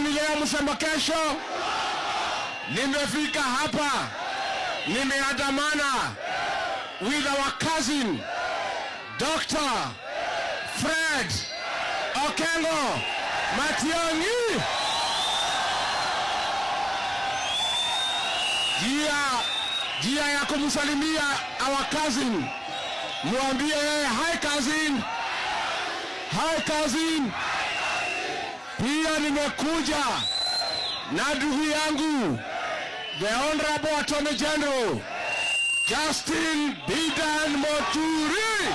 ni leo msema kesho. Nimefika hapa, nimeandamana with our cousin Dr. Fred Okengo Matiang'i. Jia ya kumsalimia our cousin, muambie yeye hi cousin, hi cousin. Pia nimekuja na ndugu yangu the Honorable Attorney General Justin Bidan Muturi.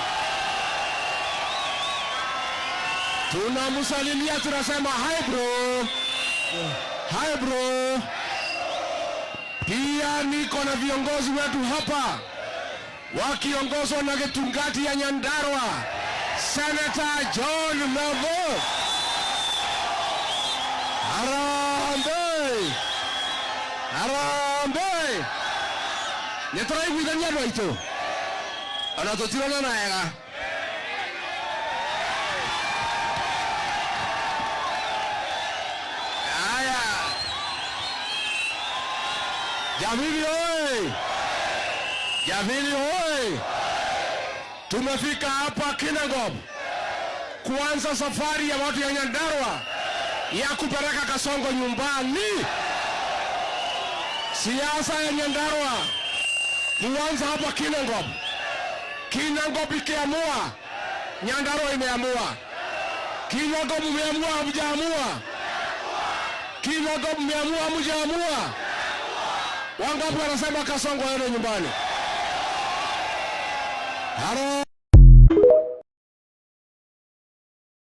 Tunamsalimia, tunasema hi bro, hi bro. Pia niko na viongozi wetu hapa wakiongozwa na Gitungati ya Nyandarua, Senator John Mavo. Harambe, harambe. Netorai kuidania baito. Anatotirona na ega. Aya. Jamili oi! Jamili oi! Tumefika hapa Kinangop kuanza safari ya watu ya Nyandarua ya kupeleka Kasongo nyumbani. Siasa ya Nyandarua kuanza hapa Kinangop. Kinangop ikiamua, Nyandarua imeamua. Kinangop umeamua, hamjaamua. Kinangop umeamua, hamjaamua. Wangapi wanasema Kasongo aende nyumbani? Halo.